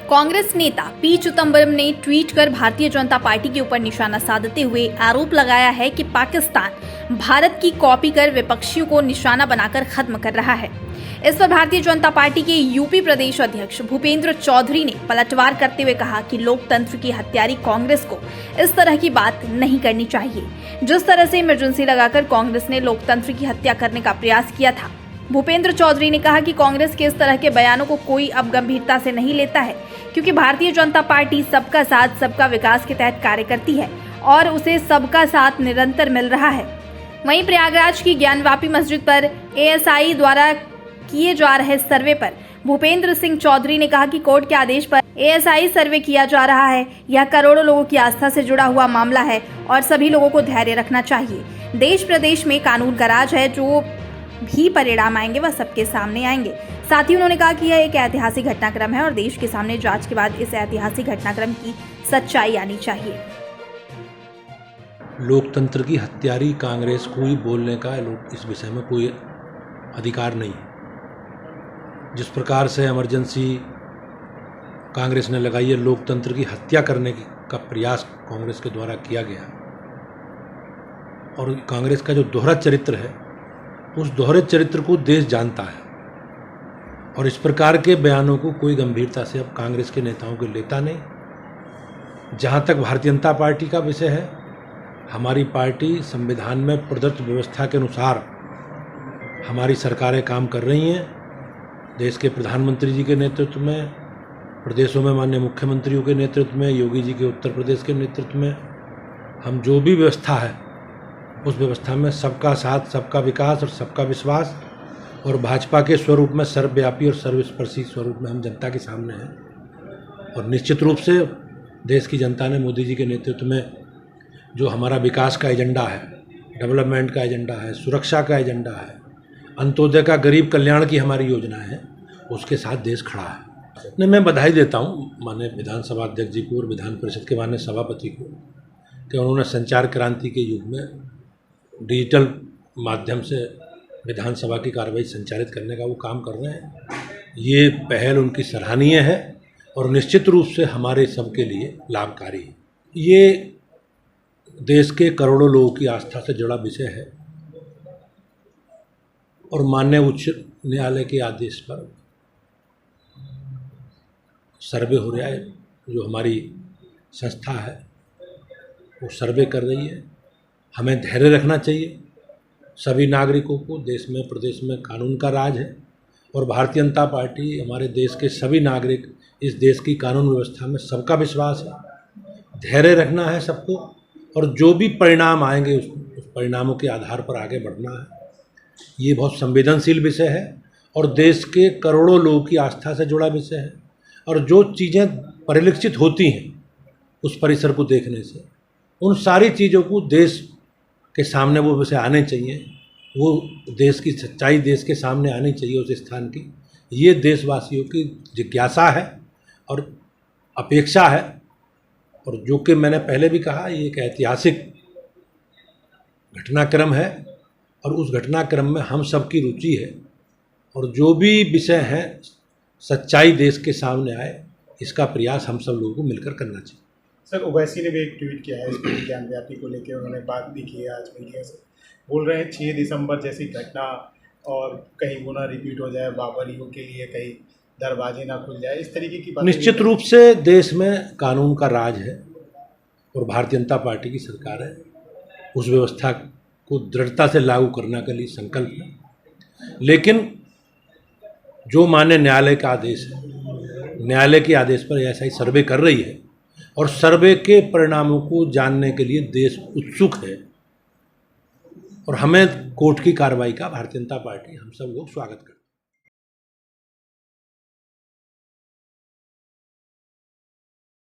कांग्रेस नेता पी चिदंबरम ने ट्वीट कर भारतीय जनता पार्टी के ऊपर निशाना साधते हुए आरोप लगाया है कि पाकिस्तान भारत की कॉपी कर विपक्षियों को निशाना बनाकर खत्म कर रहा है। इस पर भारतीय जनता पार्टी के यूपी प्रदेश अध्यक्ष भूपेंद्र चौधरी ने पलटवार करते हुए कहा कि लोकतंत्र की हत्यारी कांग्रेस को इस तरह की बात नहीं करनी चाहिए। जिस तरह से इमरजेंसी लगाकर कांग्रेस ने लोकतंत्र की हत्या करने का प्रयास किया था। भूपेंद्र चौधरी ने कहा कि कांग्रेस के इस तरह के बयानों को कोई अब गंभीरता से नहीं लेता है, क्योंकि भारतीय जनता पार्टी सबका साथ सबका विकास के तहत कार्य करती है और उसे सबका साथ निरंतर मिल रहा है। वहीं प्रयागराज की ज्ञानवापी मस्जिद पर एएसआई द्वारा किए जा रहे सर्वे पर भूपेंद्र सिंह चौधरी ने कहा कि कोर्ट के आदेश पर एएसआई सर्वे किया जा रहा है। यह करोड़ों लोगों की आस्था से जुड़ा हुआ मामला है और सभी लोगों को धैर्य रखना चाहिए। देश प्रदेश में कानून का राज है, जो भी परिणाम आएंगे वह सबके सामने आएंगे। साथ ही उन्होंने कहा कि यह एक ऐतिहासिक घटनाक्रम है और देश के सामने जांच के बाद इस ऐतिहासिक घटनाक्रम की सच्चाई आनी चाहिए। लोकतंत्र की हत्यारी कांग्रेस को ही बोलने का इस विषय में कोई अधिकार नहीं है। जिस प्रकार से इमरजेंसी कांग्रेस ने लगाई है, लोकतंत्र की हत्या करने का प्रयास कांग्रेस के द्वारा किया गया और कांग्रेस का जो दोहरा चरित्र है, उस दोहरे चरित्र को देश जानता है और इस प्रकार के बयानों को कोई गंभीरता से अब कांग्रेस के नेताओं को लेता नहीं। जहाँ तक भारतीय जनता पार्टी का विषय है, हमारी पार्टी संविधान में प्रदत्त व्यवस्था के अनुसार हमारी सरकारें काम कर रही हैं। देश के प्रधानमंत्री जी के नेतृत्व में, प्रदेशों में माननीय मुख्यमंत्रियों के नेतृत्व में, योगी जी के उत्तर प्रदेश के नेतृत्व में, हम जो भी व्यवस्था है उस व्यवस्था में सबका साथ सबका विकास और सबका विश्वास और भाजपा के स्वरूप में सर्वव्यापी और सर्वस्पर्शी स्वरूप में हम जनता के सामने हैं। और निश्चित रूप से देश की जनता ने मोदी जी के नेतृत्व में जो हमारा विकास का एजेंडा है, डेवलपमेंट का एजेंडा है, सुरक्षा का एजेंडा है, अंत्योदय का गरीब कल्याण की हमारी योजना है, उसके साथ देश खड़ा है। नहीं, मैं बधाई देता हूँ माननीय विधानसभा अध्यक्ष जी को और विधान परिषद के माननीय सभापति को कि उन्होंने संचार क्रांति के युग में डिजिटल माध्यम से विधानसभा की कार्रवाई संचालित करने का वो काम कर रहे हैं। ये पहल उनकी सराहनीय है और निश्चित रूप से हमारे सबके लिए लाभकारी है। ये देश के करोड़ों लोगों की आस्था से जुड़ा विषय है और माननीय उच्च न्यायालय के आदेश पर सर्वे हो रहा है। जो हमारी संस्था है वो सर्वे कर रही है। हमें धैर्य रखना चाहिए। सभी नागरिकों को देश में प्रदेश में कानून का राज है और भारतीय जनता पार्टी, हमारे देश के सभी नागरिक, इस देश की कानून व्यवस्था में सबका विश्वास है। धैर्य रखना है सबको और जो भी परिणाम आएंगे उस परिणामों के आधार पर आगे बढ़ना है। ये बहुत संवेदनशील विषय है और देश के करोड़ों लोगों की आस्था से जुड़ा विषय है और जो चीज़ें परिलक्षित होती हैं उस परिसर को देखने से, उन सारी चीज़ों को देश के सामने वो विषय आने चाहिए। वो देश की सच्चाई देश के सामने आनी चाहिए उस स्थान की। ये देशवासियों की जिज्ञासा है और अपेक्षा है और जो कि मैंने पहले भी कहा, ये एक ऐतिहासिक घटनाक्रम है और उस घटनाक्रम में हम सब की रुचि है और जो भी विषय है सच्चाई देश के सामने आए, इसका प्रयास हम सब लोगों को मिलकर करना चाहिए। सर, ओवैसी ने भी एक ट्वीट किया है इस ज्ञानव्यापी को लेकर। उन्होंने बात भी की है आज मीडिया से। बोल रहे हैं 6 दिसंबर जैसी घटना और कहीं वो ना रिपीट हो जाए, बाबरियों के लिए कहीं दरवाजे ना खुल जाए, इस तरीके की बात। निश्चित रूप से देश में कानून का राज है और भारतीय जनता पार्टी की सरकार है, उस व्यवस्था को दृढ़ता से लागू करने के लिए संकल्प है। लेकिन जो माननीय न्यायालय का आदेश है, न्यायालय के आदेश पर ऐसा सर्वे कर रही है और सर्वे के परिणामों को जानने के लिए देश उत्सुक है और हमें कोर्ट की कार्रवाई का भारतीय जनता पार्टी हम सब लोग स्वागत करते हैं।